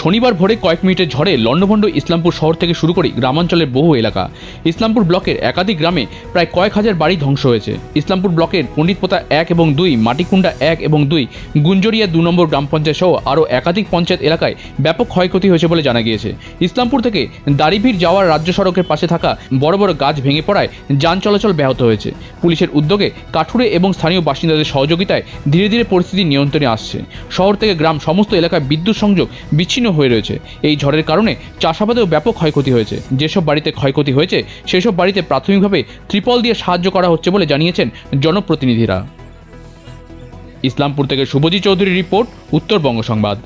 শনিবার ভোরে কয়েক মিনিটের ঝড়ে লণ্ডভণ্ড ইসলামপুর শহর থেকে শুরু করে গ্রামাঞ্চলের বহু এলাকা। ইসলামপুর ব্লকের একাধিক গ্রামে প্রায় কয়েক হাজার বাড়ি ধ্বংস হয়েছে। ইসলামপুর ব্লকের পণ্ডিতপোতা 1 এবং 2, মাটিকুণ্ডা 1 এবং 2, গুঞ্জরিয়া 2 নম্বর গ্রাম পঞ্চায়েত সহ আরও একাধিক পঞ্চায়েত এলাকায় ব্যাপক ক্ষয়ক্ষতি হয়েছে বলে জানা গিয়েছে। ইসলামপুর থেকে দাড়িভিড় যাওয়ার রাজ্য সড়কের পাশে থাকা বড় বড় গাছ ভেঙে পড়ায় যান চলাচল ব্যাহত হয়েছে। পুলিশের উদ্যোগে কাঠুরে এবং স্থানীয় বাসিন্দাদের সহযোগিতায় ধীরে ধীরে পরিস্থিতি নিয়ন্ত্রণে আসছে। শহর থেকে গ্রাম সমস্ত এলাকায় বিদ্যুৎ সংযোগ বিচ্ছিন্ন হয়ে রয়েছে। এই ঝড়ের কারণে চাষাবাদেও ব্যাপক ক্ষয়ক্ষতি হয়েছে। যেসব বাড়িতে ক্ষয়ক্ষতি হয়েছে সেসব বাড়িতে প্রাথমিকভাবে ত্রিপল দিয়ে সাহায্য করা হচ্ছে বলে জানিয়েছেন জনপ্রতিনিধিরা। ইসলামপুর থেকে শুভজিৎ চৌধুরীর রিপোর্ট, উত্তরবঙ্গ সংবাদ।